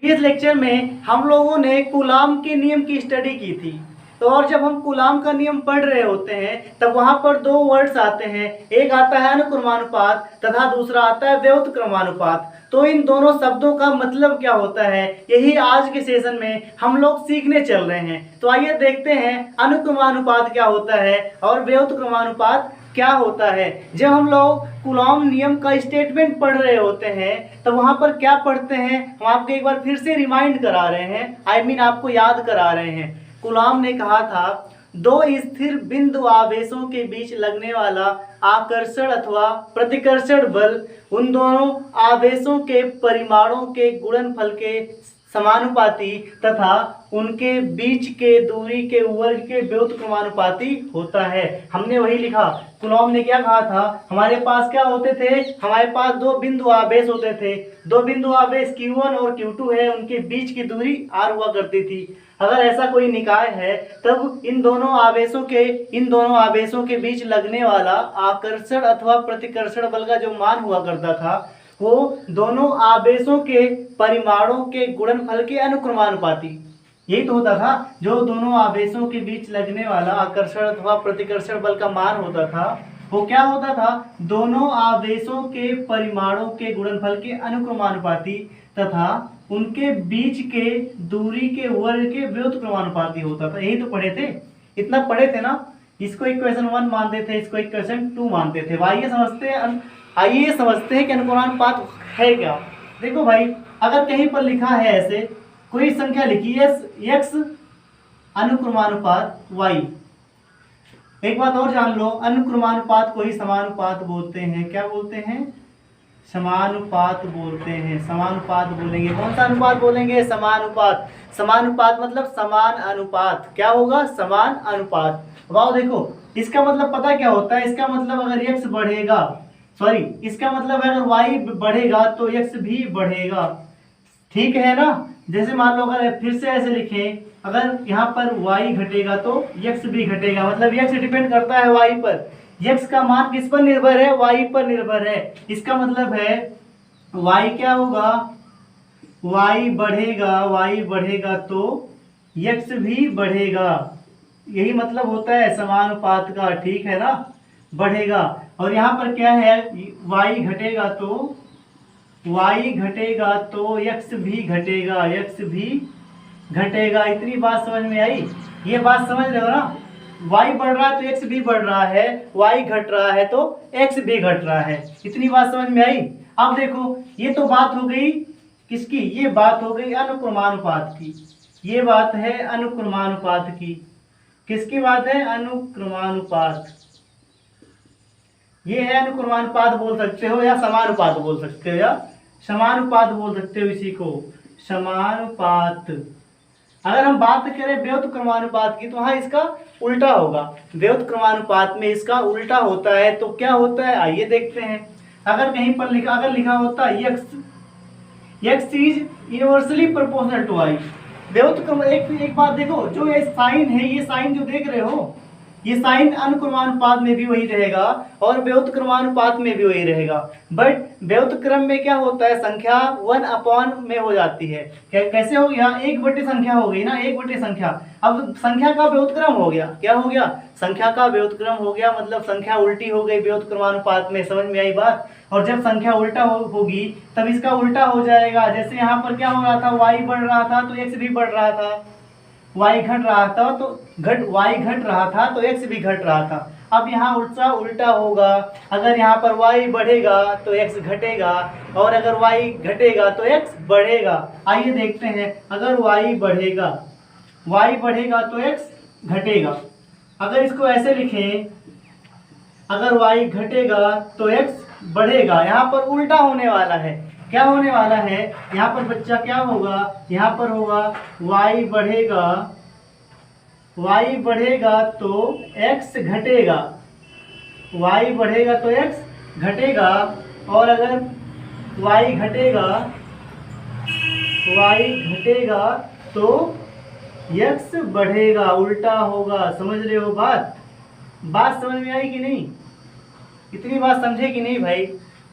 इस लेक्चर में हम लोगों ने कूलाम के नियम की स्टडी की थी। तो और जब हम कूलाम का नियम पढ़ रहे होते हैं तब वहां पर दो वर्ड्स आते हैं, एक आता है अनुक्रमानुपात तथा दूसरा आता है व्युत्क्रमानुपात। तो इन दोनों शब्दों का मतलब क्या होता है, यही आज के सेशन में हम लोग सीखने चल रहे हैं। तो आइए देखते हैं अनुक्रमानुपात क्या होता है और व्युत्क्रमानुपात क्या होता है। जब हम लोग कूलॉम नियम का स्टेटमेंट पढ़ रहे होते हैं तो वहां पर क्या पढ़ते हैं, हम आपको एक बार फिर से रिमाइंड करा रहे हैं, आपको याद करा रहे हैं। कूलॉम ने कहा था, दो स्थिर बिंदु आवेशों के बीच लगने वाला आकर्षण अथवा प्रतिकर्षण बल उन दोनों आवेशों के परिमाणों के गुणनफल के समानुपाती तथा उनके बीच के दूरी के वर्ग के व्युत्क्रमानुपाती होता है। हमने वही लिखा। कूलॉम ने क्या कहा था, हमारे पास क्या होते थे, हमारे पास दो बिंदु आवेश होते थे। दो बिंदु आवेश Q1 और Q2 है, उनके बीच की दूरी r हुआ करती थी। अगर ऐसा कोई निकाय है तब इन दोनों आवेशों के बीच लगने वाला आकर्षण अथवा प्रतिकर्षण बल का जो मान हुआ करता था वो दोनों आवेशों के परिमाणों के गुणनफल के अनुक्रमानुपाती, यही तो होता था। जो दोनों आवेशों के बीच लगने वाला आकर्षण अथवा प्रतिकर्षण बल का मान होता था वो क्या होता था, दोनों आवेशों के परिमाणों के गुणनफल के अनुक्रमानुपाती तथा उनके बीच के दूरी के वर्ग के व्युत्क्रमानुपाती होता था। यही तो पढ़े थे, इतना पढ़े थे ना। इसको इक्वेशन 1 मानते थे, इसको इक्वेशन 2 मानते थे। आइए समझते हैं कि अनुक्रमानुपात है क्या। देखो भाई, अगर कहीं पर लिखा है ऐसे कोई संख्या लिखी है x अनुक्रमानुपात y, एक बात और जान लो, अनुक्रमानुपात को ही समानुपात बोलते हैं। क्या बोलते हैं, समानुपात बोलते हैं। समानुपात बोलेंगे, कौन सा अनुपात बोलेंगे, समानुपात। समानुपात मतलब समान अनुपात। क्या होगा, समान अनुपात। वाह, देखो इसका मतलब पता क्या होता है, इसका मतलब अगर x बढ़ेगा, इसका मतलब अगर y बढ़ेगा तो x भी बढ़ेगा। ठीक है ना। जैसे मान लो अगर फिर से ऐसे लिखें, अगर यहाँ पर y घटेगा तो x भी घटेगा, मतलब x डिपेंड करता है y पर। x का मान किस पर निर्भर है, y पर निर्भर है। इसका मतलब है y क्या होगा, y बढ़ेगा तो x भी बढ़ेगा। यही मतलब होता है समानुपात का, ठीक है ना, बढ़ेगा। और यहाँ पर क्या है, y घटेगा तो x भी घटेगा। इतनी बात समझ में आई, ये बात समझ रहे हो ना। y बढ़ रहा है तो x भी बढ़ रहा है, y घट रहा है तो x भी घट रहा है। इतनी बात समझ में आई। अब देखो, ये तो बात हो गई किसकी, ये बात हो गई अनुक्रमानुपात की। ये बात है अनुक्रमानुपात की। किसकी बात है, अनुक्रमानुपात। ये है अनुक्रमानुपात बोल सकते हो या समानुपात बोल सकते हो, या समानुपात बोल सकते हो इसी को, समानुपात। अगर हम बात करें व्युत्क्रमानुपात की तो हाँ, इसका उल्टा होगा। व्युत्क्रमानुपात में इसका उल्टा होता है। तो क्या होता है, आइए देखते हैं। अगर कहीं पर लिखा होता x is inversely proportional to y। व्युत्क्रम एक बात देखो, जो ये साइन है, ये साइन जो देख रहे हो, ये साइन अनुक्रमानुपात में भी वही रहेगा और व्युत्क्रमानुपात में भी वही रहेगा। बट व्युत्क्रम में क्या होता है, संख्या 1 में हो जाती है। कैसे हो गया, 1 संख्या हो गई ना, 1 संख्या। अब संख्या का व्युत्क्रम हो गया, क्या हो गया, संख्या का व्युत्क्रम हो गया, मतलब संख्या उल्टी हो गई व्युत्क्रमानुपात में। समझ में आई बात। और जब संख्या उल्टा होगी तब इसका उल्टा हो जाएगा। जैसे यहाँ पर क्या हो रहा था, y बढ़ रहा था तो x भी बढ़ रहा था, y घट रहा था तो x भी घट रहा था। अब यहाँ उल्टा होगा, अगर यहाँ पर y बढ़ेगा तो x घटेगा और अगर y घटेगा तो x बढ़ेगा। आइए देखते हैं, अगर y बढ़ेगा तो x घटेगा। अगर इसको ऐसे लिखें, अगर y घटेगा तो x बढ़ेगा, यहाँ पर उल्टा होने वाला है। क्या होने वाला है, यहाँ पर बच्चा क्या होगा, यहाँ पर होगा y बढ़ेगा तो x घटेगा, y बढ़ेगा तो x घटेगा। और अगर y घटेगा तो x बढ़ेगा, उल्टा होगा। समझ रहे हो बात समझ में आई कि नहीं, इतनी बात समझे कि नहीं भाई।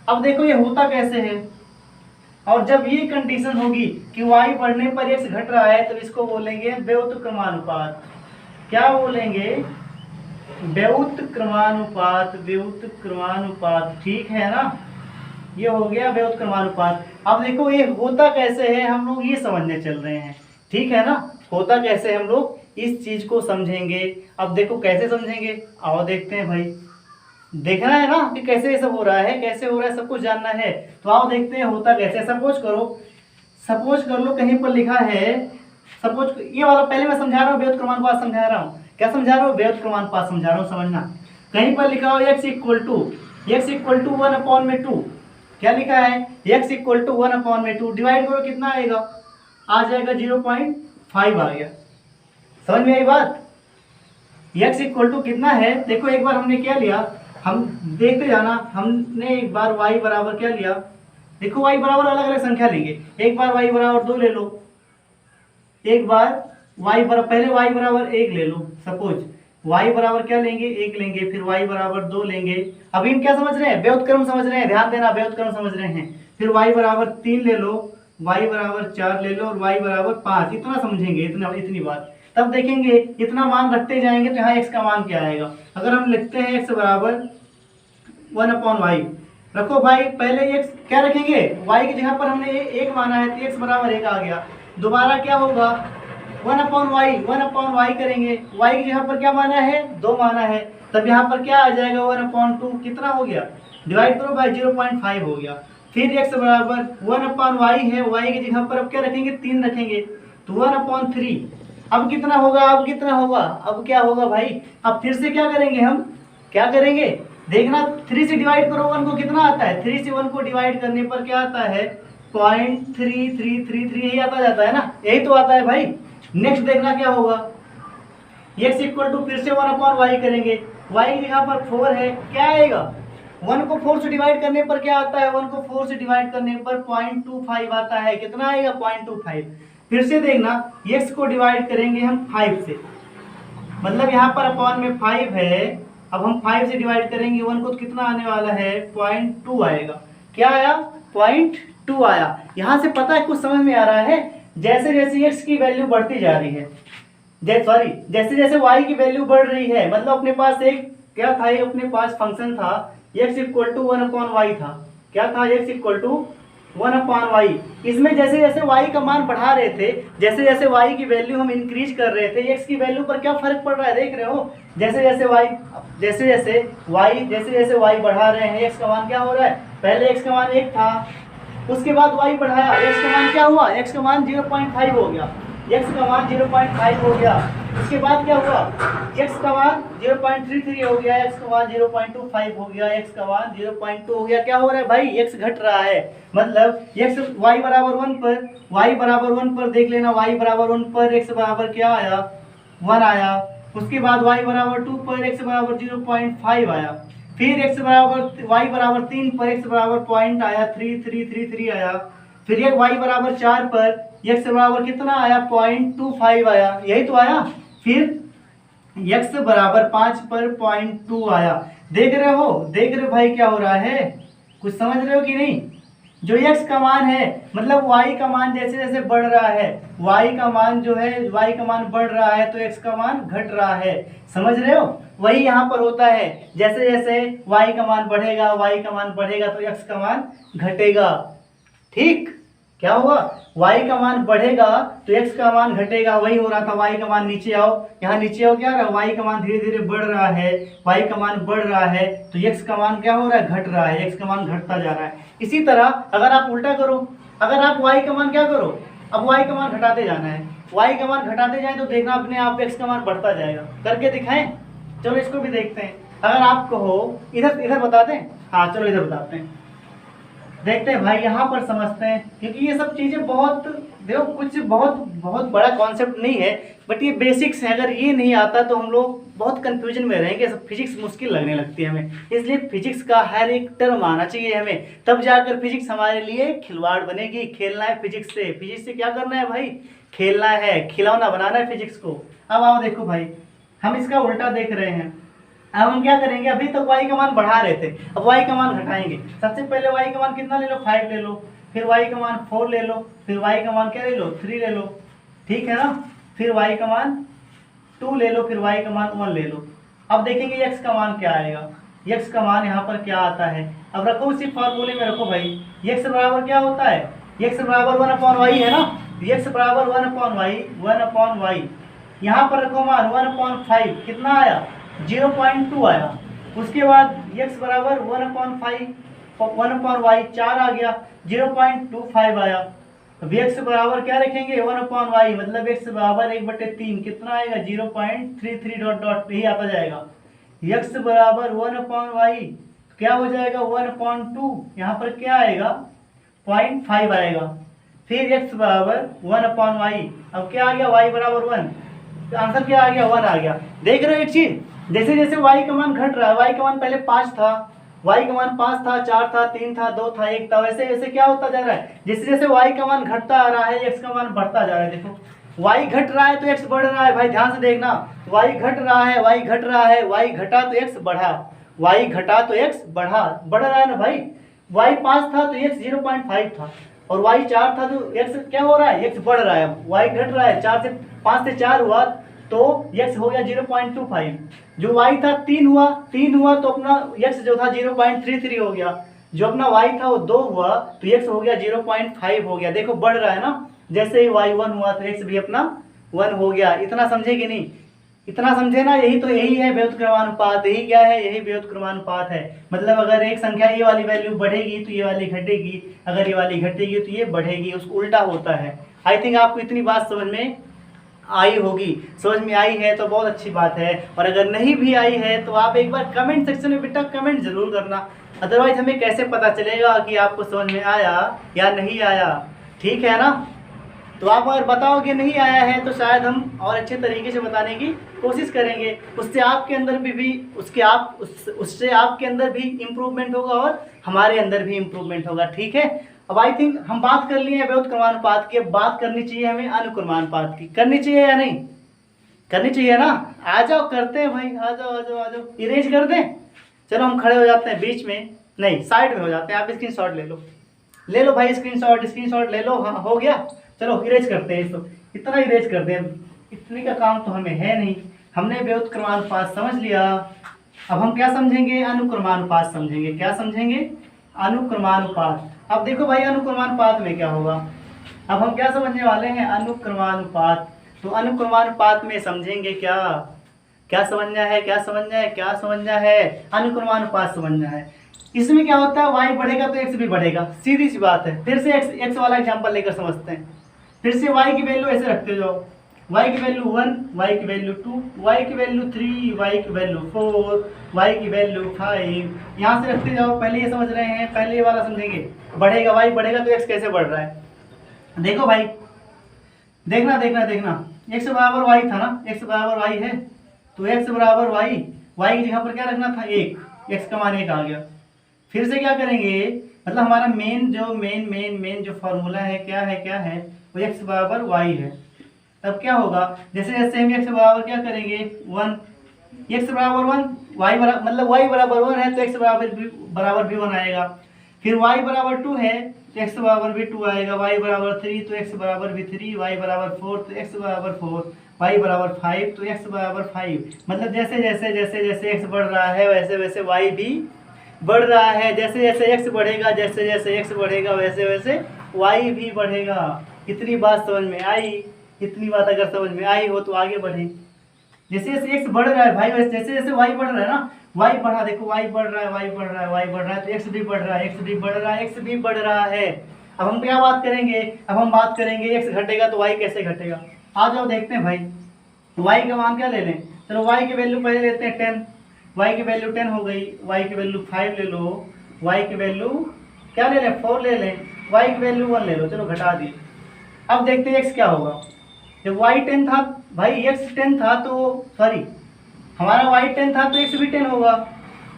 अब देखो ये होता कैसे है, और जब ये कंडीशन होगी कि y बढ़ने पर x घट रहा है तो इसको बोलेंगे व्युत्क्रमानुपात। क्या बोलेंगे? व्युत्क्रमानुपात, व्युत्क्रमानुपात। ठीक है ना, ये हो गया व्युत्क्रमानुपात। अब देखो ये होता कैसे है, हम लोग ये समझने चल रहे हैं। ठीक है ना, होता कैसे हम लोग इस चीज को समझेंगे। अब देखो कैसे समझेंगे, आओ देखते हैं भाई। देखना है ना कि कैसे ये सब हो रहा है, कैसे हो रहा है, सब कुछ जानना है। तो आओ देखते हैं होता कैसे। सपोज कर लो कहीं पर लिखा है, सपोज ये वाला पहले मैं समझा रहा हूँ, व्युत्क्रमानुपात समझा रहा हूँ। क्या समझा रहा हूँ? व्युत्क्रमानुपात समझा रहा हूँ, समझना। कहीं पर लिखा हो x इक्वल टू 1/2। क्या लिखा है? x equal to 1/2। डिवाइड करो, कितना आएगा? आ जाएगा 0.5 आ गया। समझ में आई बात? x इक्वल टू कितना है, देखो एक बार हमने क्या लिया, हम देखते जाना। हमने एक बार y बराबर क्या लिया, देखो y बराबर अलग अलग संख्या लेंगे। एक बार y बराबर 2 ले लो, एक बार y बराबर, पहले y बराबर 1 ले लो। सपोज y बराबर क्या लेंगे? 1 लेंगे, फिर y बराबर 2 लेंगे। अभी हम क्या समझ रहे हैं? व्युत्क्रम समझ रहे हैं, ध्यान देना, व्युत्क्रम समझ रहे हैं। फिर y बराबर 3 ले लो, y बराबर 4 ले लो और y बराबर 5। इतना समझेंगे, इतनी बात। तब देखेंगे इतना मान रखते जाएंगे तो यहाँ x का मान क्या आएगा। अगर हम लिखते हैं x बराबर 1/y, रखो भाई, पहले x क्या रखेंगे? y की जगह पर हमने 1 माना है तो x बराबर 1 आ गया। दोबारा क्या होगा? 1/y करेंगे, y की जगह पर क्या माना है? 2 माना है, तब यहाँ पर क्या आ जाएगा? 1/2। कितना हो गया? डिवाइड करो भाई, 0.5 हो गया। फिर x बराबर 1/y है, y की जगह पर अब क्या रखेंगे? 3 रखेंगे, तो 1/3। अब कितना होगा? अब क्या होगा भाई? अब फिर से क्या करेंगे हम? क्या करेंगे देखना, 3 से डिवाइड करो 1 को, कितना आता है? 3 से 1 को डिवाइड करने पर क्या आता है? 0.3333, यही आता जाता है ना, यही तो आता है भाई। नेक्स्ट देखना क्या होगा, x इक्वल टू फिर से 1/y करेंगे, y की जगह पर 4 है, क्या आएगा? 1 को 4 से डिवाइड करने पर क्या आता है? 1 को 4 से डिवाइड करने पर 0.25 आता है। कितना आएगा? 0.25। फिर से देखना, x को डिवाइड करेंगे हम 5 से, मतलब यहाँ पर अपॉन में 5 है। अब हम 5 से डिवाइड करेंगे 1 को, तो कितना आने वाला है? 0.2 आएगा। क्या आया? 0.2 आया। यहाँ से पता है कुछ समझ में आ रहा है? जैसे जैसे x की वैल्यू बढ़ती जा रही है, जैसे जैसे y की वैल्यू बढ़ रही है, मतलब अपने पास एक क्या था, ये अपने पास फंक्शन था x इक्वल टू 1/y था। क्या था? x equal to 1/y। इसमें जैसे जैसे y का मान बढ़ा रहे थे, जैसे जैसे y की वैल्यू हम इंक्रीज कर रहे थे, x की वैल्यू पर क्या फर्क पड़ रहा है? देख रहे हो, जैसे जैसे y बढ़ा रहे हैं, x का मान क्या हो रहा है? पहले x का मान 1 था, उसके बाद y बढ़ाया, x का मान क्या हुआ? x का मान 0.5 हो गया, x का मान 0.5 हो गया। उसके बाद क्या हुआ? x का मान 0.33 हो गया, x का मान 0.25 हो गया, x का मान 0.2 हो गया। क्या हो रहा है भाई? x घट रहा है, मतलब x y बराबर 1 पर देख लेना, y बराबर 1 पर x बराबर क्या आया? 1 आया। उसके बाद y बराबर 2 पर x बराबर 0.5 आया। फिर x बराबर y बराबर 3 पर x बराबर पॉइंट आया 3333 आया। फिर ये y बराबर 4 पर x बराबर कितना आया? 0.25 आया, यही तो आया। फिर x बराबर 5 पर 0.2 आया। देख रहे हो भाई क्या हो रहा है? कुछ समझ रहे हो कि नहीं? जो x का मान है, मतलब y का मान जैसे जैसे बढ़ रहा है, y का मान जो है, y का मान बढ़ रहा है तो x का मान घट रहा है। समझ रहे हो? वही यहाँ पर होता है, जैसे जैसे y का मान बढ़ेगा तो x का मान घटेगा। ठीक, क्या होगा? y का मान बढ़ेगा तो x का मान घटेगा। वही हो रहा था, y का मान नीचे आओ, यहाँ नीचे आओ, क्या रहा? y का मान धीरे धीरे बढ़ रहा है, y का मान बढ़ रहा है तो x का मान क्या हो रहा है? घट रहा है, x का मान घटता जा रहा है। इसी तरह अगर आप उल्टा करो, अगर आप y का मान क्या करो, अब y का मान घटाते जाना है, y का मान घटाते जाए तो देखना अपने आप x का मान बढ़ता जाएगा। करके दिखाएं? चलो इसको भी देखते हैं। अगर आप कहो इधर बता दें, हाँ चलो इधर बताते हैं, देखते हैं भाई, यहाँ पर समझते हैं, क्योंकि ये सब चीज़ें बहुत, देखो कुछ बहुत बड़ा कॉन्सेप्ट नहीं है, बट ये बेसिक्स है। अगर ये नहीं आता तो हम लोग बहुत कंफ्यूजन में रहेंगे, सब फिजिक्स मुश्किल लगने लगती है हमें। इसलिए फिजिक्स का हर एक टर्म आना चाहिए हमें, तब जाकर फिजिक्स हमारे लिए खिलवाड़ बनेगी। खेलना है फिजिक्स से क्या करना है भाई? खेलना है, खिलौना बनाना है फिजिक्स को। अब आओ देखो भाई, हम इसका उल्टा देख रहे हैं। अब हम क्या करेंगे? अभी तक y का मान बढ़ा रहे थे, अब y का मान घटाएंगे। सबसे पहले y का मान कितना ले लो? 5 ले लो। फिर y का मान 4 ले लो, फिर y का मान क्या ले लो 3 ले लो, ठीक है ना। फिर y का मान 2 ले लो, फिर y का मान 1 ले लो। अब देखेंगे x का मान क्या आएगा, x का मान यहाँ पर क्या आता है। अब रखो उसी फार्मूले में रखो भाई, x बराबर क्या होता है, x बराबर 1/y है ना, x बराबर 1/y, यहाँ पर रखो मान 1/5, कितना आया 0.2 आया। उसके बाद x बराबर 1/y 4 आ गया, 0.25 आया। अब x बराबर क्या रखेंगे 1/y, मतलब x बराबर 1/3, कितना आएगा 0.33 डॉट डॉट यही आता जाएगा। x बराबर 1/y क्या हो जाएगा 1/2, यहाँ पर क्या आएगा 0.5 आएगा। फिर x बराबर 1/y, अब क्या आ गया y बराबर 1, तो आंसर क्या आ गया 1 आ गया। देख रहे हो एक चीज, जैसे जैसे y का मान घट रहा है, y का मान पहले 5 था, y का मान 5 था, 4 था, 3 था, 2 था, 1 था, वैसे वैसे क्या होता जा रहा है, जैसे जैसे y का मान घटता आ रहा है x का मान बढ़ता जा रहा है। देखो y घट रहा है तो x बढ़ रहा है, भाई ध्यान से देखना, y घट रहा है, y घट रहा है, y घटा तो x बढ़ा, y घटा तो x बढ़ा, बढ़ रहा है ना भाई। y 5 था तो x 0.5 था, और y 4 था तो x क्या हो रहा है, x बढ़ रहा है। y घट रहा है, 5 से 4 हुआ तो x हो गया 0.25, जो y था 3 हुआ तो अपना x जो था 0.33 हो गया, जो अपना y था वो 2 हुआ तो x हो गया 0.5 हो गया। देखो बढ़ रहा है ना, जैसे ही y 1 हुआ तो x भी अपना 1 हो गया। इतना समझे कि नहीं, इतना समझे ना, यही है व्युत्क्रमानुपात। यही क्या है, यही व्युत्क्रमानुपात है। मतलब अगर एक संख्या ये वाली वैल्यू बढ़ेगी तो ये वाली घटेगी, अगर ये वाली घटेगी तो ये बढ़ेगी, उसको उल्टा होता है। आई थिंक आपको इतनी बात समझ में आई होगी, समझ में आई है तो बहुत अच्छी बात है, और अगर नहीं भी आई है तो आप एक बार कमेंट सेक्शन में बेटा कमेंट जरूर करना, अदरवाइज हमें कैसे पता चलेगा कि आपको समझ में आया या नहीं आया, ठीक है ना। तो आप अगर बताओगे नहीं आया है तो शायद हम और अच्छे तरीके से बताने की कोशिश करेंगे, उससे आपके अंदर भी उससे आपके अंदर भी इम्प्रूवमेंट होगा और हमारे अंदर भी इम्प्रूवमेंट होगा, ठीक है। अब आई थिंक हम बात कर लिए हैं व्युत्क्रमानुपात की, अब बात करनी चाहिए हमें अनुक्रमानुपात की, करनी चाहिए या नहीं, करनी चाहिए ना। आ जाओ करते हैं भाई, आ जाओ आ जाओ आ जाओ, इरेज कर दें। चलो हम खड़े हो जाते हैं बीच में, नहीं साइड में हो जाते हैं, आप स्क्रीनशॉट ले लो भाई, स्क्रीनशॉट ले लो। हाँ हो गया, चलो इरेज करते हैं इसको, इतना इरेज करते हैं, इतने का काम तो हमें है नहीं। हमने व्युत्क्रमानुपात समझ लिया, अब हम क्या समझेंगे, अनुक्रमानुपात समझेंगे। क्या समझेंगे, अनुक्रमानुपात। अब देखो भाई अनुक्रमानुपात में क्या होगा, अब हम क्या समझने वाले हैं, अनुक्रमानुपात। तो अनुक्रमानुपात में समझेंगे क्या, क्या समझना है, अनुक्रमानुपात समझना है। इसमें क्या होता है, y बढ़ेगा तो x भी बढ़ेगा, सीधी सी बात है। फिर से x वाला एग्जांपल लेकर समझते हैं। फिर से y की वैल्यू ऐसे रखते जाओ, y की वैल्यू 1, y की वैल्यू 2, y की वैल्यू 3, y की वैल्यू 4, y की वैल्यू 5, यहाँ से रखते जाओ। पहले ये समझ रहे हैं, पहले ये वाला समझेंगे, बढ़ेगा y बढ़ेगा तो x कैसे बढ़ रहा है। देखो भाई, देखना x बराबर y था ना, x बराबर y है तो x बराबर y की जगह पर क्या रखना था 1, x का मान 1 आ गया। फिर से क्या करेंगे, मतलब हमारा मेन जो फॉर्मूला है क्या है वो x बराबर y है। तब क्या होगा, जैसे जैसे हम x बराबर क्या करेंगे 1, x बराबर 1, y बराबर मतलब y बराबर 1 है तो x बराबर भी 1 आएगा। फिर y बराबर 2 है तो x बराबर भी 2 आएगा, y बराबर 3 तो x बराबर भी 3, y बराबर 4 तो x बराबर 4, y बराबर 5 तो x बराबर 5। मतलब जैसे x बढ़ रहा है वैसे वैसे y भी बढ़ रहा है, जैसे जैसे x बढ़ेगा वैसे वैसे y भी बढ़ेगा। इतनी बात समझ में आई, इतनी बात अगर समझ में आई हो तो आगे बढ़े। जैसे जैसे x बढ़ रहा है भाई, वैसे जैसे जैसे y बढ़ रहा है ना, y बढ़ा, देखो y बढ़ रहा है तो x भी बढ़ रहा है, x भी बढ़ रहा है। अब हम क्या बात करेंगे, अब हम बात करेंगे x घटेगा तो y कैसे घटेगा। आ जाओ देखते हैं भाई, y का मान क्या ले लें, चलो y की वैल्यू पहले लेते हैं 10, y की वैल्यू 10 हो गई, y की वैल्यू 5 ले लो, y की वैल्यू क्या ले लें 4 ले लें, y की वैल्यू 1 ले लो, चलो घटा दिए। अब देखते हैं x क्या होगा। जब y 10 था भाई, x 10 था तो सॉरी हमारा y 10 था तो x भी 10 होगा,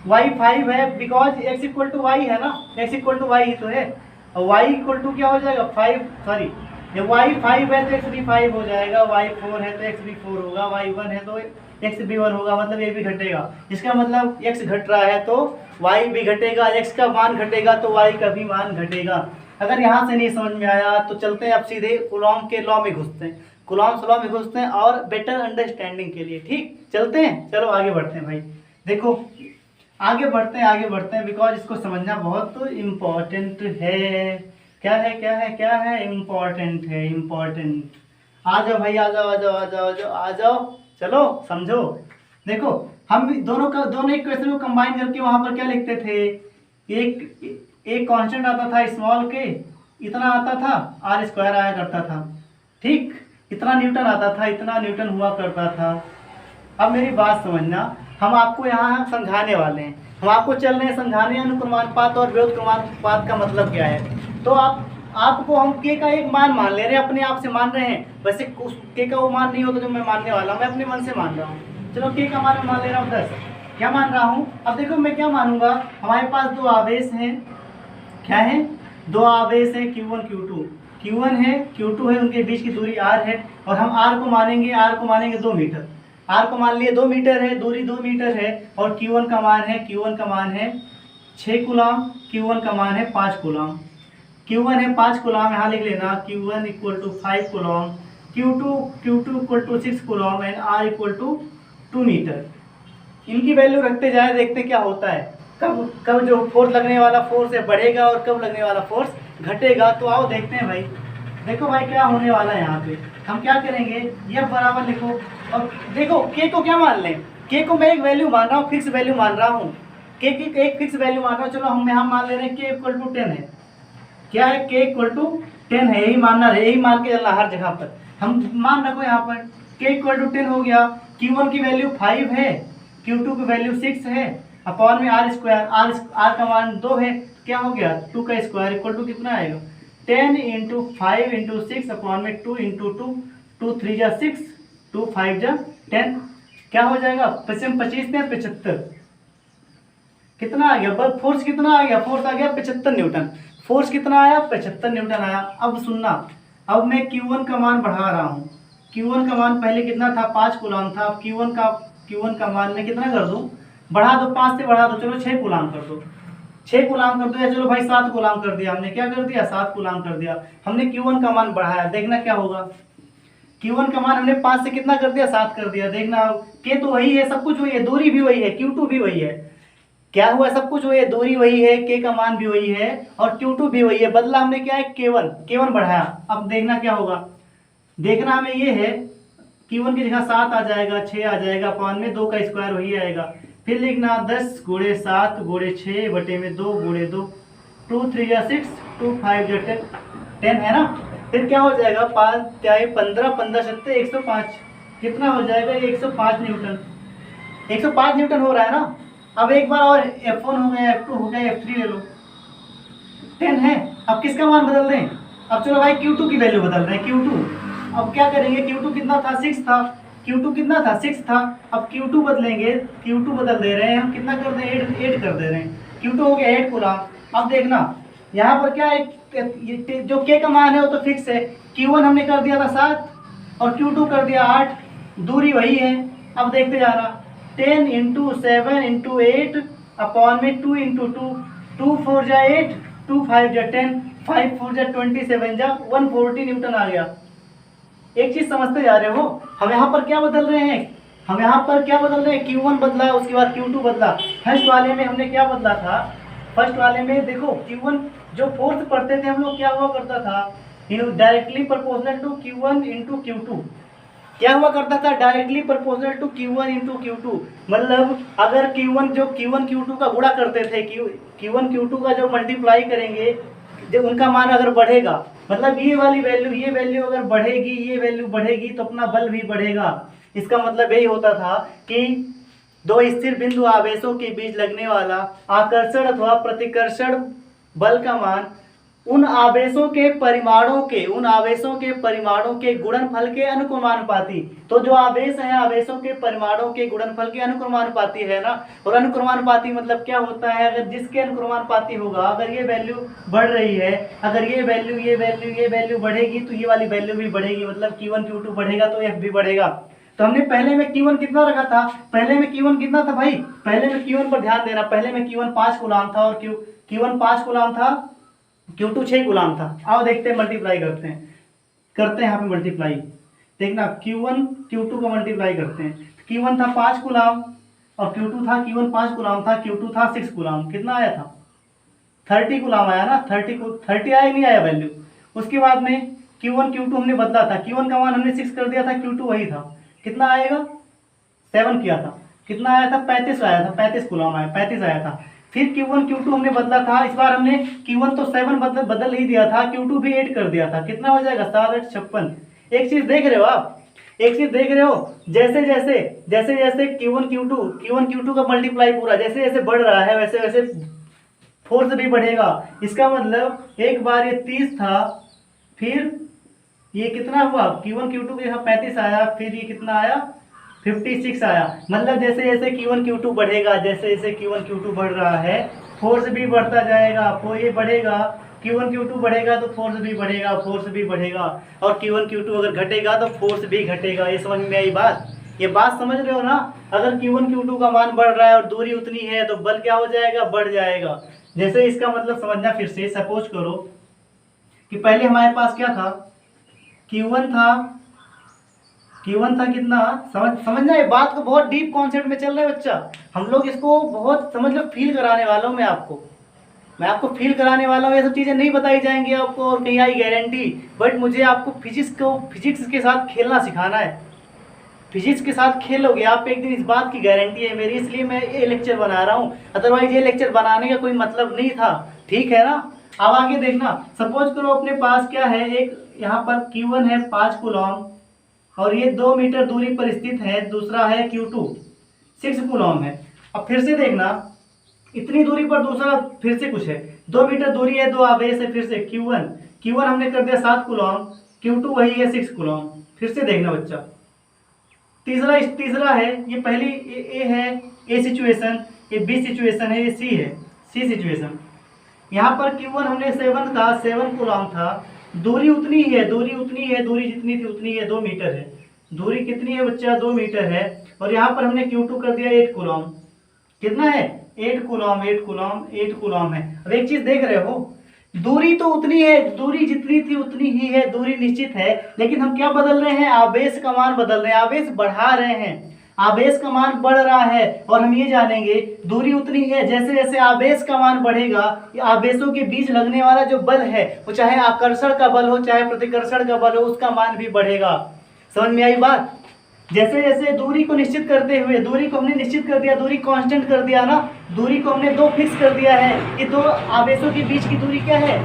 y 5 है because x equal to y है ना, x इक्वल टू y ही तो है, और y इक्वल टू क्या हो जाएगा 5, सॉरी जब y 5 है तो x भी 5 हो जाएगा, y 4 है तो x भी 4 होगा, y 1 है तो x भी 1 होगा, मतलब ये भी घटेगा। इसका मतलब x घट रहा है तो y भी घटेगा, x का मान घटेगा तो y का भी मान घटेगा। अगर यहाँ से नहीं समझ में आया तो चलते हैं अब सीधे कूलॉम के लॉ में घुसते हैं, कूलॉम्स लॉ में घुसते हैं और बेटर अंडरस्टैंडिंग के लिए। ठीक, चलते हैं, चलो आगे बढ़ते हैं भाई। देखो आगे बढ़ते हैं बिकॉज इसको समझना बहुत इम्पोर्टेंट है। क्या है इम्पोर्टेंट है, इम्पोर्टेंट। आ जाओ भाई, आ जाओ आ जाओ आ जाओ आ जाओ आ जाओ, चलो समझो। देखो हम दोनों इक्वेशन को कंबाइन करके वहां पर क्या लिखते थे, एक कांस्टेंट आता था स्मॉल के, इतना आता था, आर स्क्वायर आया करता था। ठीक, इतना न्यूटन आता था, इतना न्यूटन हुआ करता था। अब मेरी बात समझना, हम आपको यहाँ समझाने वाले हैं, हम आपको चल रहे हैं समझाने अनुक्रमानुपात और व्युत्क्रमानुपात का मतलब क्या है। तो आपको हम के का एक मान मान ले रहे हैं, अपने आप से मान रहे हैं। वैसे उस के का वो मान नहीं होता जो मैं मानने वाला हूँ, मैं अपने मन से मान रहा हूँ। चलो के का मान मैं मान ले रहा हूँ 10, क्या मान रहा हूँ। अब देखो मैं क्या मानूंगा, हमारे पास दो आवेश हैं, क्या है, दो आवेश हैं Q1 Q2, Q1 है Q2 है, उनके बीच की दूरी r है, और हम r को मानेंगे 2 मीटर। r को मान लिए 2 मीटर है, दूरी 2 मीटर है, और Q1 का मान है 6 कूलम, Q1 का मान है 5 कूलम। Q1 है 5 कूलम, यहाँ लिख लेना Q1 equal to 5 coulomb, Q2 equal to 6 coulomb and R equal to 2 metre. इनकी वैल्यू रखते जाए, देखते क्या होता है, कब कब जो फोर्स लगने वाला फोर्स है बढ़ेगा और कब लगने वाला फोर्स घटेगा। तो आओ देखते हैं भाई। देखो भाई क्या होने वाला है यहाँ पे, हम क्या करेंगे, ये बराबर लिखो, और देखो के को क्या मान लें, के को मैं एक वैल्यू मान रहा हूँ, फिक्स वैल्यू मान रहा हूँ, के की एक फिक्स वैल्यू मान रहा हूँ। चलो हम यहाँ मान ले रहे हैं के इक्वल टू 10 है, क्या है, के इक्वल टू 10 है, यही मानना है, यही मान के चलना हर जगह पर। हम मान रखो यहाँ पर के इक्वल टू 10 हो गया, Q1 की वैल्यू 5 है, Q2 की वैल्यू 6 है, अपॉन में आर स्क्वायर, आर का मान 2 है, क्या हो गया 2 का स्क्वायर इक्वल टू कितना आएगा 10 इंटू 5 इंटू 6 अपॉन में 2 इंटू 2, 2 3 जा 6, 2 5 जा 10, क्या हो जाएगा 25 में 75, कितना आ गया फोर्स, कितना आ गया फोर्स, आ गया 75 न्यूटन। फोर्स कितना आया 75 न्यूटन आया। अब सुनना, अब मैं Q1 का मान बढ़ा रहा हूँ। Q1 का मान पहले कितना था 5 कूलम था, अब Q1 का मान मैं कितना कर दूं, बढ़ा दो, 5 से बढ़ा दो, चलो 6 कूलम कर दो, 6 कूलम कर दो, या चलो भाई 7 कूलम कर दिया हमने, क्या कर दिया 7 कूलम कर दिया। हमने Q1 का मान बढ़ाया, देखना क्या होगा, Q1 का मान हमने 5 से कितना कर दिया 7 कर दिया। देखना के तो वही है, सब कुछ वही है, दूरी भी वही है, Q2 भी वही है, क्या हुआ सब कुछ वही है, दूरी वही है, के का मान भी वही है, और Q2 भी वही है, बदला हमने क्या है K1 बढ़ाया। अब देखना क्या होगा, देखना हमें ये है Q1 की जगह 7 आ जाएगा, 6 आ जाएगा, अपॉन में 2 का स्क्वायर वही आएगा, फिर लिखना 10 गुणे 7 गुणे 6 बटे में 2 गुणे 2, 2 3 या 6, 2 5 या 10 है ना। फिर क्या हो जाएगा 5 त्याई 15, 15 सत्ते 105, कितना हो जाएगा 105 न्यूटन, 105 न्यूटन हो रहा है ना। अब एक बार और F1 हो गया, F2 हो गया, F3 ले लो, 10 है। अब किसका मान बदल रहे हैं, अब चलो भाई Q2 की वैल्यू बदल रहे हैं, Q2। अब क्या करेंगे, Q2 कितना था 6 था, Q2 कितना था 6 था, अब Q2 बदलेंगे, Q2 बदल दे रहे हैं हम, कितना कर दें 8 कर दे रहे हैं, Q2 हो गया 8 कूलम। अब देखना यहाँ पर क्या है, जो K का मान है वो तो फिक्स है, Q1 हमने कर दिया था 7 और Q2 कर दिया 8, दूरी वही है। अब देखते जाना 10 इंटू 7 इंटू 8 अपॉन में 2 इंटू 2, 2 4 जा 8, 2 5 जा 10, 5 4 जा 27 जा 140 न्यूटन आ गया। एक चीज समझते जा रहे हो, हम यहाँ पर क्या बदल रहे हैं, हम यहाँ पर क्या बदल रहे हैं, Q1 बदला, उसके बाद Q2 बदला। फर्स्ट वाले में हमने क्या बदला था, फर्स्ट वाले में देखो Q1 जो फोर्स पढ़ते थे हम लोग, क्या हुआ करता था, directly proportional to Q1 into Q2, क्या हुआ करता था directly proportional to Q1 into Q2। मतलब अगर Q1 Q2 का गुणा करते थे, Q1 Q2 का जो मल्टीप्लाई करेंगे, जब उनका मान अगर बढ़ेगा, मतलब ये वाली वैल्यू, ये वैल्यू अगर बढ़ेगी, ये वैल्यू बढ़ेगी, तो अपना बल भी बढ़ेगा। इसका मतलब यही होता था कि दो स्थिर बिंदु आवेशों के बीच लगने वाला आकर्षण अथवा प्रतिकर्षण बल का मान उन आवेशों के परिमाणों के गुणनफल के अनुक्रमानुपाती। तो जो आवेश है, आवेशों के परिमाणों के गुणनफल के अनुक्रमानुपाती है ना। और अनुक्रमानुपाती मतलब क्या होता है, अगर जिसके अनुक्रमानुपाती होगा, अगर ये वैल्यू बढ़ रही है, अगर ये वैल्यू बढ़ेगी तो ये वाली वैल्यू भी बढ़ेगी, मतलब Q1 Q2 बढ़ेगा तो F भी बढ़ेगा। तो हमने पहले में Q1 कितना रखा था, पहले में Q1 कितना था भाई, पहले में Q1 पर ध्यान देना, पहले में Q1 5 कूलम था, और Q1 5 कूलम था, Q2 6 गुलाम था। आओ देखते हैं, मल्टीप्लाई करते हैं यहाँ पे मल्टीप्लाई। देखना Q1 Q2 को मल्टीप्लाई करते हैं। Q1 था 5 गुलाम और Q2 था, Q1 5 गुलाम था, Q2 था 6 गुलाम। कितना आया था? 30 गुलाम आया ना। 30 को 30 आया, नहीं आया वैल्यू। उसके बाद में Q1 Q2 हमने बदला था, Q1 का मान हमने 6 कर दिया था, Q2 वही था। कितना आएगा? 7 किया था। कितना आया था? 35 आया था। 35 गुलाम आया, 35 आया था। फिर Q1 Q2 हमने बदला था, इस बार हमने Q1 तो 7 बदल ही दिया था, Q2 भी 8 कर दिया था। कितना हो जाएगा? 7 8 56। एक चीज देख रहे हो आप, एक चीज देख रहे हो, जैसे जैसे Q1 Q2 का मल्टीप्लाई पूरा जैसे जैसे बढ़ रहा है, वैसे वैसे फोर्स भी बढ़ेगा। इसका मतलब एक बार ये 30 था, फिर ये कितना हुआ? Q1 Q2 के यहाँ 35 आया, फिर ये कितना आया? 56 आया। मतलब जैसे जैसे Q1 Q2 बढ़ेगा, जैसे जैसे Q1 Q2 बढ़ रहा है, फोर्स भी बढ़ता जाएगा। वो ये बढ़ेगा, Q1 Q2 बढ़ेगा तो फोर्स भी बढ़ेगा, फोर्स भी बढ़ेगा। और Q1 Q2 अगर घटेगा तो फोर्स भी घटेगा। ये समझ में आई बात? ये बात समझ रहे हो ना? अगर Q1 Q2 का मान बढ़ रहा है और दूरी उतनी है तो बल क्या हो जाएगा? बढ़ जाएगा। जैसे इसका मतलब समझना, फिर से सपोज करो कि पहले हमारे पास क्या था? Q1 था, Q1 था कितना? समझना, ये बात को बहुत डीप कॉन्सेप्ट में चल रहा है बच्चा। हम लोग इसको बहुत समझ लो, फील कराने वाला हूँ मैं आपको फील कराने वाला हूँ। ये सब चीज़ें नहीं बताई जाएंगी आपको और कहीं आई गारंटी, बट मुझे आपको फिजिक्स के साथ खेलना सिखाना है। फिजिक्स के साथ खेलोगे आप एक दिन, इस बात की गारंटी है मेरी, इसलिए मैं ये लेक्चर बना रहा हूँ। अदरवाइज ये लेक्चर बनाने का कोई मतलब नहीं था। ठीक है ना? अब आगे देखना, सपोज करो अपने पास क्या है, एक यहाँ पर Q1 है 5 कूलॉम और ये 2 मीटर दूरी पर स्थित है। दूसरा है Q2 6 कूलॉम है। अब फिर से देखना, इतनी दूरी पर दूसरा फिर से कुछ है, 2 मीटर दूरी है, 2 आवेश है। फिर से Q1 हमने कर दिया 7 कूलॉम, Q2 वही है 6 कूलॉम। फिर से देखना बच्चा, तीसरा है, ये पहली ए है, ए सिचुएशन, ये बी सिचुएशन है, ये सी सिचुएशन। यहाँ पर Q1 हमने 7 का 7 कूलॉम था। दूरी उतनी ही है, दूरी जितनी थी उतनी है, 2 मीटर है। दूरी कितनी है बच्चा? 2 मीटर है। और यहाँ पर हमने Q2 कर दिया 8 कूलॉम। कितना है? 8 कूलॉम है। अब एक चीज देख रहे हो, दूरी तो उतनी है, दूरी जितनी थी उतनी ही है, दूरी निश्चित है, लेकिन हम क्या बदल रहे हैं? आवेश का मान बदल रहे हैं, आवेश बढ़ा रहे हैं, आवेश का मान बढ़ रहा है। और हम ये जानेंगे, दूरी उतनी है, जैसे जैसे आवेश का मान बढ़ेगा, आवेशों के बीच लगने वाला जो बल है, वो चाहे आकर्षण का बल हो चाहे प्रतिकर्षण का बल हो, उसका मान भी बढ़ेगा। समझ में आई बात? जैसे जैसे दूरी को निश्चित करते हुए, दूरी को हमने निश्चित कर दिया, दूरी कांस्टेंट कर दिया ना, दूरी को हमने 2 फिक्स कर दिया है कि 2 आवेशों के बीच की दूरी क्या है?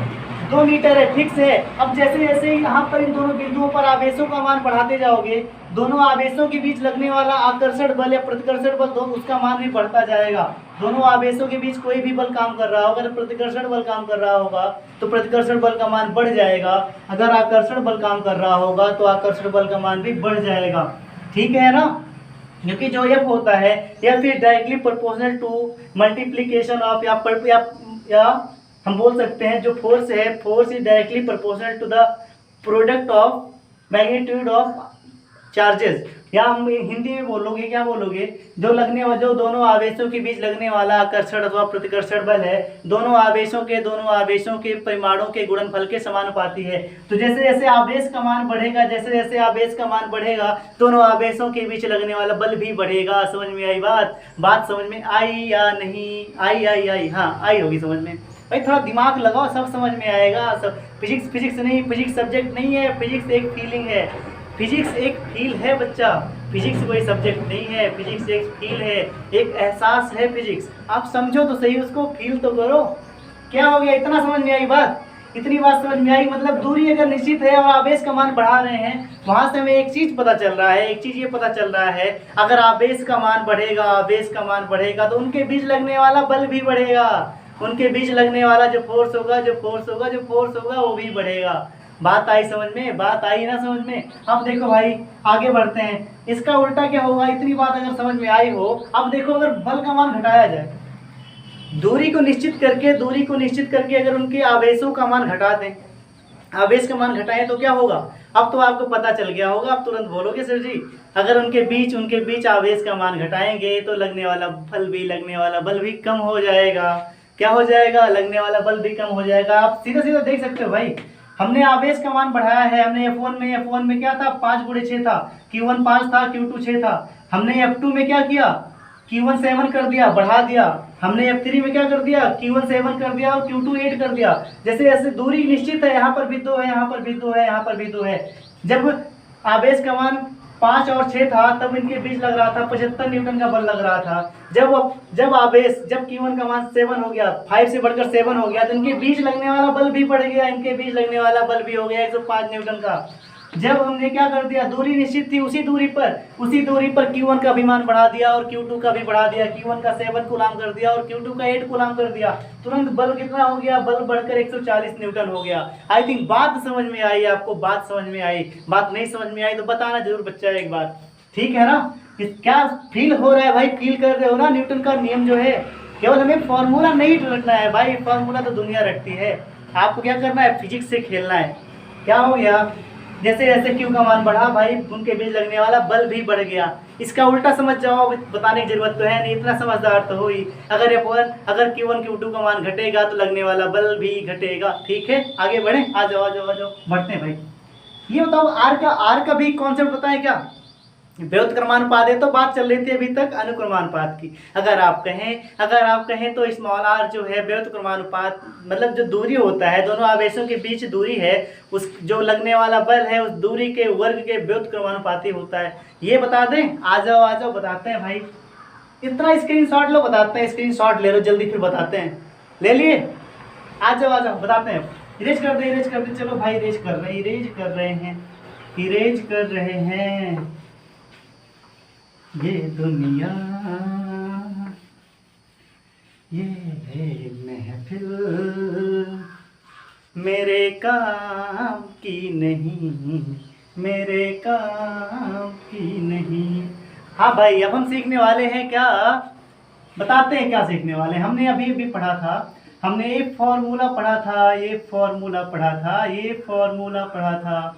2 मीटर है, फिक्स है। अब जैसे जैसे यहाँ पर इन दोनों बिंदुओं पर आवेशों का मान बढ़ाते जाओगे, दोनों आवेशों के बीच लगने वाला आकर्षण बल या प्रतिकर्षण बल, उसका मान भी बढ़ता जाएगा। दोनों आवेशों के बीच कोई भी बल काम कर रहा होगा, अगर प्रतिकर्षण बल काम कर रहा होगा तो प्रतिकर्षण बल का मान बढ़ जाएगा, अगर आकर्षण बल काम कर रहा होगा तो आकर्षण बल का मान भी बढ़ जाएगा। ठीक है ना? क्योंकि जो F होता है, या फिर directly proportional to multiplication of, या हम बोल सकते हैं जो फोर्स है, force is directly proportional to the product of magnitude of charges. या हम हिंदी में बोलोगे, क्या बोलोगे? जो दोनों आवेशों के बीच लगने वाला आकर्षण अथवा प्रतिकर्षण बल है, दोनों आवेशों के परिमाणों के गुणनफल के समानुपाती है। तो जैसे जैसे आवेश का मान बढ़ेगा, जैसे जैसे आवेश का मान बढ़ेगा, दोनों आवेशों के बीच लगने वाला बल भी बढ़ेगा। समझ में आई बात समझ में आई या नहीं आई? हाँ, आई होगी समझ में। भाई थोड़ा दिमाग लगाओ, सब समझ में आएगा। सब फिजिक्स नहीं, फिजिक्स सब्जेक्ट नहीं है, फिजिक्स एक फीलिंग है, फिजिक्स एक फील है बच्चा। फिजिक्स कोई सब्जेक्ट नहीं है, फिजिक्स एक फील है, एक एहसास है फिजिक्स। आप समझो तो सही, उसको फील तो करो। क्या हो गया? इतना समझ में आई बात? इतनी बात समझ में आई? मतलब दूरी अगर निश्चित है और आवेश का मान बढ़ा रहे हैं, वहां से हमें एक चीज पता चल रहा है, एक चीज ये पता चल रहा है, अगर आवेश का मान बढ़ेगा तो उनके बीच लगने वाला बल भी बढ़ेगा, उनके बीच लगने वाला जो फोर्स होगा वो भी बढ़ेगा। बात आई समझ में? बात आई ना समझ में? अब देखो भाई, आगे बढ़ते हैं। इसका उल्टा क्या होगा? इतनी बात अगर समझ में आई हो, अब देखो, अगर बल का मान घटाया जाए, दूरी को निश्चित करके अगर उनके आवेशों का मान घटा दें, आवेश का मान घटाएं तो क्या होगा? अब तो आपको पता चल गया होगा, आप तुरंत बोलोगे सर जी, अगर उनके बीच आवेश का मान घटाएंगे तो लगने वाला बल भी कम हो जाएगा। क्या हो जाएगा, लगने वाला बल भी कम हो जाएगा। आप सीधा सीधा देख सकते हो भाई, हमने आवेश का मान बढ़ाया है। हमने F1 में क्या था, 5 × 6 था, Q1 5 था, Q2 6 था। हमने F2 में क्या किया, Q1 7 कर दिया, बढ़ा दिया। हमने F3 में क्या कर दिया, Q1 7 कर दिया और Q2 8 कर दिया। जैसे जैसे दूरी निश्चित है, यहाँ पर भी 2 है, यहाँ पर भी 2 है, यहाँ पर भी 2 है। जब आवेश का मान 5 और 6 था तब इनके बीच लग रहा था 75 न्यूटन का बल लग रहा था। जब Q1 का मान 7 हो गया, 5 से बढ़कर 7 हो गया, तो इनके बीच लगने वाला बल भी बढ़ गया, इनके बीच लगने वाला बल भी हो गया 105 न्यूटन का। जब हमने क्या कर दिया, दूरी निश्चित थी, उसी दूरी पर Q1 का भी मान बढ़ा दिया और Q2 का भी बढ़ा दिया। Q1 का 7 कूलाम कर दिया और Q2 का 8 कूलाम कर दिया। तुरंत बल कितना हो गया, बल बढ़कर 140 न्यूटन हो गया। आई थिंक बात समझ में आई आपको, बात समझ में आई। बात नहीं समझ में आई तो बताना जरूर बच्चा एक बार, ठीक है ना। क्या फील हो रहा है भाई, फील कर रहे हो ना। न्यूटन का नियम जो है, केवल हमें फॉर्मूला नहीं रखना है भाई, फॉर्मूला तो दुनिया रखती है। आपको क्या करना है, फिजिक्स से खेलना है। क्या हो गया, जैसे जैसे Q का मान बढ़ा भाई, उनके बीच लगने वाला बल भी बढ़ गया। इसका उल्टा समझ जाओ, बताने की जरूरत तो है नहीं, इतना समझदार तो हो ही। अगर Q1 Q2 का मान घटेगा तो लगने वाला बल भी घटेगा। ठीक है, आगे बढ़े, आ जाओ आ जाओ आ जाओ, बढ़ते हैं भाई। ये बताओ, आर का भी कॉन्सेप्ट बताए क्या। व्युत्क्रमानुपात है, तो बात चल रही थी अभी तक अनुक्रमानुपात की। अगर आप कहें तो स्मॉल आर जो है व्युत्क्रमानुपात, मतलब जो दूरी होता है, दोनों आवेशों के बीच दूरी है, उस जो लगने वाला बल है उस दूरी के वर्ग के व्युत्क्रमानुपाती होता है। ये बता दें, आ जाओ बताते हैं भाई। इतना स्क्रीनशॉट लो, बताते हैं, स्क्रीनशॉट ले लो जल्दी, फिर बताते हैं। ले लिए, आ जाओ बताते हैं। इरेज कर दे, चलो भाई, इरेज कर रहे हैं ये दुनिया, ये महफिल मेरे काम की नहीं। हाँ भाई, अब हम सीखने वाले हैं क्या, बताते हैं क्या सीखने वाले हैं। हमने अभी पढ़ा था, हमने ये फॉर्मूला पढ़ा था,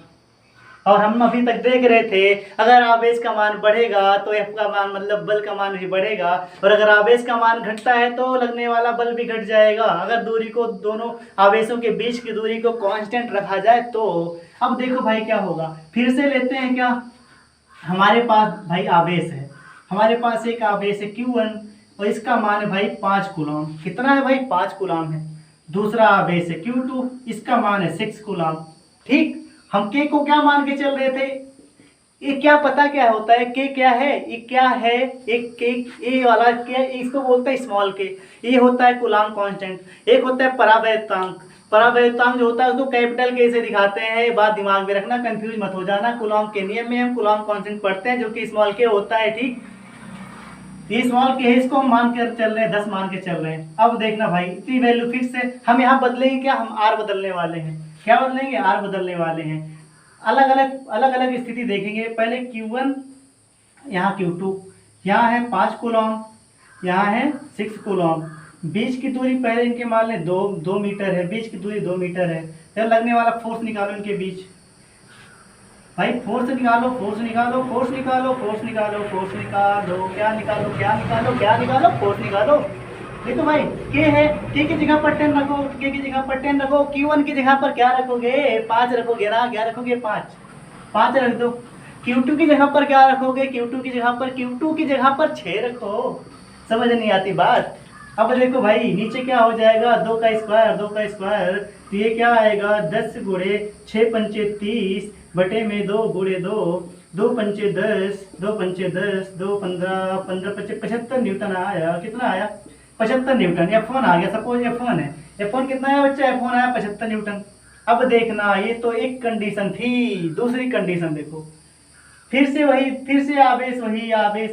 और हम अभी तक देख रहे थे, अगर आवेश का मान बढ़ेगा तो F का मान, मतलब बल का मान भी बढ़ेगा, और अगर आवेश का मान घटता है तो लगने वाला बल भी घट जाएगा। अगर दूरी को, दोनों आवेशों के बीच की दूरी को कांस्टेंट रखा जाए तो। अब देखो भाई क्या होगा, फिर से लेते हैं क्या। हमारे पास भाई आवेश है, हमारे पास एक आवेश है Q1 और इसका मान है भाई 5 कूलम। कितना है भाई, 5 कूलम है। दूसरा आवेश है Q2, इसका मान है 6 कूलम। ठीक, हम के को क्या मान के चल रहे थे, ये क्या पता क्या होता है, के क्या है, ये क्या है, एक के, ये वाला क्या, इसको बोलते हैं स्मॉल के। ये होता है कूलम कांस्टेंट। एक होता है परावैद्युतांक जो होता है उसको कैपिटल के से दिखाते हैं। ये बात दिमाग में रखना, कंफ्यूज मत हो जाना। कूलम के नियम में हम कूलम कांस्टेंट पढ़ते हैं जो कि स्मॉल के होता है। ठीक, ये स्मॉल के है, इसको हम मान कर चल रहे हैं, 10 मान के चल रहे हैं। अब देखना भाई, इतनी वैल्यू फिक्स है, हम यहाँ बदलेंगे क्या, हम आर बदलने वाले हैं। क्या बदलेंगे, आर बदलने वाले हैं। अलग अलग स्थिति देखेंगे। पहले Q1, यहाँ Q2, यहाँ है 5 कूलम, यहाँ है 6 कूलम। बीच की दूरी पहले इनके मान लें 2 मीटर है, बीच की दूरी 2 मीटर है। तो लगने वाला फोर्स निकालो इनके बीच भाई, फोर्स निकालो, फोर्स निकालो, फोर्स निकालो। देखो भाई, के है, के की जगह पर 10 रखो, Q1 की जगह पर क्या रखोगे, 5 रखोगे ना, क्या रखोगे, 5 रख दो। Q2 की जगह पर क्या रखोगे, Q2 की जगह पर 6 रखो। समझ नहीं आती बात। अब देखो भाई, नीचे क्या हो जाएगा, 2 का स्क्वायर, तो ये क्या आएगा, 10 × 6 × 30 बटे में 2 × 2, 2 पंचे 10, 2 पंचे 10, 2 15, 15 पच्चे 75 न्यूटन आया। कितना आया, 75 न्यूटन। F1 आ गया, सपोज F1 है। F1 कितना आया बच्चा, F1 आया 75 न्यूटन। अब देखना, ये तो एक कंडीशन थी, दूसरी कंडीशन देखो। फिर से आवेश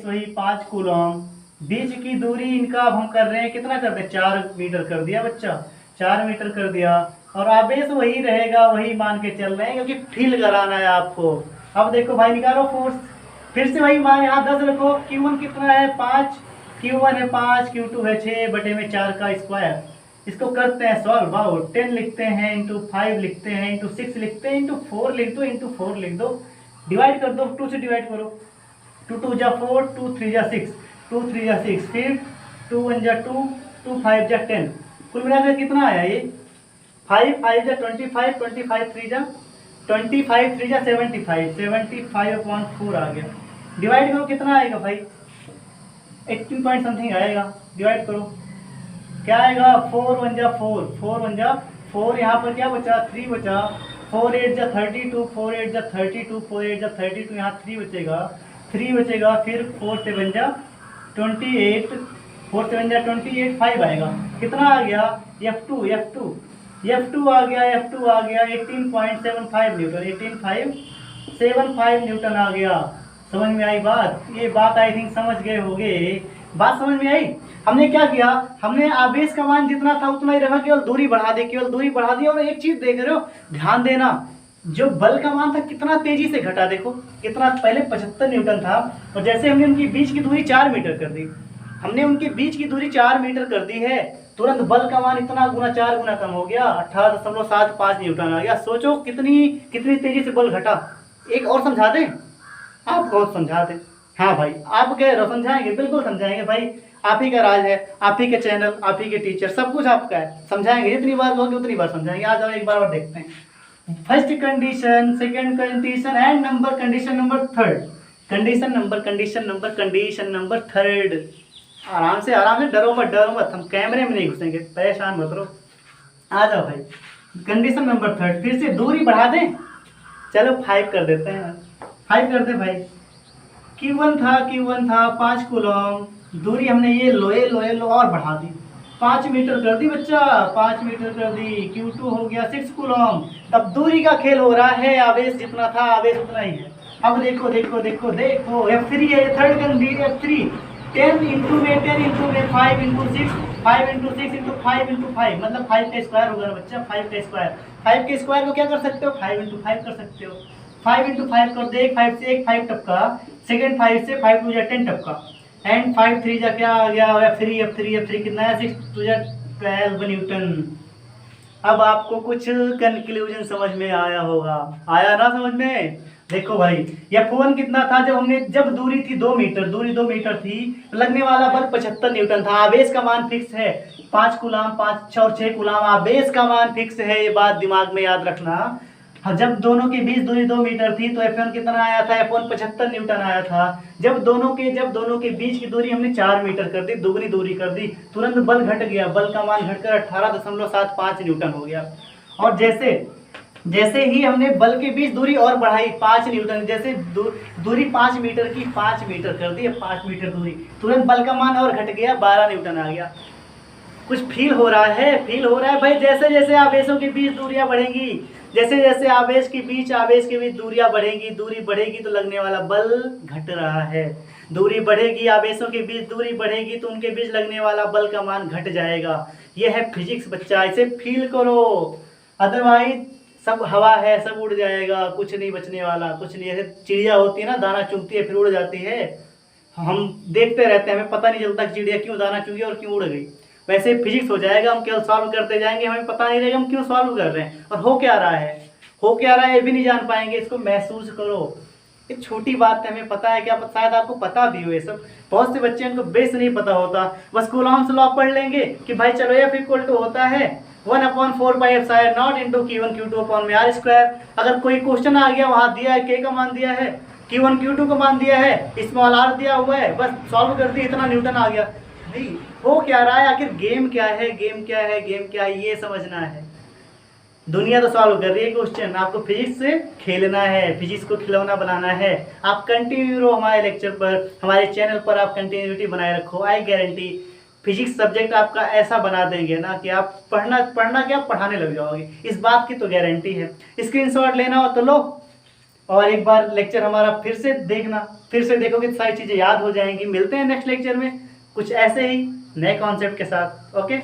वही 5 कूलम। बीच की दूरी इनका अब हम कर रहे हैं, कितना कर रहे हैं, 4 मीटर कर दिया बच्चा, 4 मीटर कर दिया। और आवेश वही रहेगा, वही मान के चल रहे हैं क्योंकि फील कराना है आपको। अब देखो भाई, निकालो फोर्स, फिर से वही मान, यहाँ 10 रखो। Q1 कितना है, 5, Q1 है 5, Q2 है 6 बटे में 4 का स्क्वायर। इसको करते हैं सॉल्व, आओ 10 लिखते हैं, इंटू 5 लिखते हैं, इंटू 6 लिखते हैं, इंटू 4 लिख दो, इंटू 4 लिख दो। डिवाइड कर दो, 2 से डिवाइड करो, 2 2 जा 4, 2 3 जा 6, 2 3 जा 6, फिर 2 1 जा 2, 2 5 जा 10। कुल मिलाकर कितना आया ये 5 5 जा 25 25 3 जा 25 3 जा 75 75/4 आ गया। डिवाइड करो कितना आएगा भाई 18 पॉइंट समथिंग आएगा। डिवाइड करो क्या आएगा 4 1 जा 4 4 1 जा 4 यहाँ पर क्या बचा 3 बचा 4 8 जा 32 4 8 जा 32 4 8 जा 32 यहाँ 3 बचेगा 3 बचेगा फिर 4 7 जा 28 4 7 जा 28 5 आएगा। कितना आ गया F2 आ गया F2 आ गया 18.75 न्यूटन 18.75 न्यूटन आ गया। समझ में आई बात? ये बात आई थिंक समझ गए होंगे। बात समझ में आई? हमने क्या किया, हमने आवेश का मान जितना था उतना ही रखा, केवल दूरी बढ़ा दी, केवल दूरी बढ़ा दी। और एक चीज देख रहे हो, ध्यान देना, जो बल का मान था कितना तेजी से घटा, देखो कितना, पहले 75 न्यूटन था और जैसे हमने उनकी बीच की दूरी 4 मीटर कर दी, हमने उनके बीच की दूरी 4 मीटर कर दी है, तुरंत बल का मान इतना गुना 4 गुना कम हो गया, 18.75 न्यूटन आ गया। सोचो कितनी तेजी से बल घटा। एक और समझा दें, आप बहुत समझा दें। हाँ भाई, आप कह रहे हो समझाएंगे, बिल्कुल समझाएंगे भाई, आप ही का राज है, आप ही के चैनल, आप ही के टीचर, सब कुछ आपका है, समझाएंगे, जितनी बार कहोगे उतनी बार समझाएंगे। आ जाओ एक बार और देखते हैं। First condition, second condition and number condition number third, condition number third. आराम से डरो मत, हम कैमरे में नहीं घुसेंगे, परेशान मत रहो। आ जाओ भाई, कंडीशन नंबर थर्ड, फिर से दूरी बढ़ा दें, चलो 5 कर देते हैं, 5 कर दे भाई। Q1 था 5 कूलम, दूरी हमने ये लो और बढ़ा दी, 5 मीटर कर दी बच्चा, 5 मीटर कर दी। Q2 हो गया 6 कूलम। अब दूरी का खेल हो रहा है, आवेश जितना था आवेश उतना ही है। अब देखो F3 है, थर्ड कंडीशन F3, 10 इंटू में 5 इंटू 6 5 इंटू 6 इंटू 5 मतलब 5 का स्क्वायर होगा बच्चा, 5 का स्क्वायर। 5 के स्क्वायर को क्या कर सकते हो, 5 इंटू 5 कर सकते हो। 5 इंटू 5 कर दे, 5 से 1 5 टपका, सेकेंड 5 से 5 2 जा 10 टपका, एंड 5 3 जा क्या आ गया F3 कितना है 6 2 जा 12 न्यूटन। अब आपको कुछ कंक्लूजन समझ में आया होगा, आया ना समझ में? देखो भाई, F1 कितना था, जब दूरी थी 2 मीटर, दूरी 2 मीटर थी, लगने वाला बल 75 न्यूटन था, आवेश का मान फिक्स है 5 कूलम, 5 और 6 कूलम, आवेश का मान फिक्स है, ये बात दिमाग में याद रखना। हाँ, जब दोनों के बीच दूरी 2 मीटर थी तो F1 कितना आया था, F1 75 न्यूटन आया था। जब दोनों के बीच की दूरी हमने 4 मीटर कर दी, दुगनी दूरी कर दी, तुरंत बल घट गया, बल का मान घटकर 18.75 न्यूटन हो गया। और जैसे ही हमने बल के बीच दूरी और बढ़ाई 5 न्यूटन, जैसे दूरी 5 मीटर की 5 मीटर कर दी, 5 मीटर दूरी, तुरंत बल का मान और घट गया, 12 न्यूटन आ गया। कुछ फील हो रहा है भाई? जैसे जैसे आवेशों के बीच दूरियां बढ़ेंगी, जैसे आवेश के बीच दूरियां बढ़ेंगी, दूरी बढ़ेगी तो लगने वाला बल घट रहा है, दूरी बढ़ेगी, आवेशों के बीच दूरी बढ़ेगी तो उनके बीच लगने वाला बल का मान घट जाएगा। ये है फिजिक्स बच्चा, इसे फील करो, अदरवाइज सब हवा है, सब उड़ जाएगा, कुछ नहीं बचने वाला, कुछ नहीं। ऐसे चिड़िया होती है ना, दाना चुगती है फिर उड़ जाती है, हम देखते रहते हैं, हमें पता नहीं चलता कि चिड़िया क्यों दाना चुगी और क्यों उड़ गई। वैसे फिजिक्स हो जाएगा, हम केवल सॉल्व करते जाएंगे, हमें पता नहीं रहेगा हम क्यों सॉल्व कर रहे हैं और हो क्या रहा है ये भी नहीं जान पाएंगे। इसको महसूस करो, ये छोटी बात है, हमें पता है, क्या शायद आपको पता भी हो ये सब। बहुत से बच्चे इनको बेस नहीं पता होता, बस कूलॉम्स लॉ पढ़ लेंगे कि भाई चलो F इक्वल टू होता है 1/4πε0 इंटू Q1 Q2/r²। अगर कोई क्वेश्चन आ गया, वहाँ दिया है K का मान दिया है, Q1 Q2 का मान दिया है, स्मॉल r दिया हुआ है, बस सॉल्व कर दिया, इतना न्यूटन आ गया। भाई हो क्या रहा है, आखिर गेम क्या है ये समझना है। दुनिया तो सॉल्व कर रही है क्वेश्चन, आपको फिजिक्स से खेलना है, फिजिक्स को खिलौना बनाना है। आप कंटिन्यू रहो हमारे लेक्चर पर, हमारे चैनल पर आप कंटिन्यूटी बनाए रखो। आई गारंटी फिजिक्स सब्जेक्ट आपका ऐसा बना देंगे ना कि आप पढ़ना क्या पढ़ाने लग जाओगे, इस बात की तो गारंटी है। स्क्रीनशॉट लेना हो तो लो, और एक बार लेक्चर हमारा फिर से देखोगे तो सारी चीज़ें याद हो जाएंगी। मिलते हैं नेक्स्ट लेक्चर में कुछ ऐसे ही नए कॉन्सेप्ट के साथ। ओके।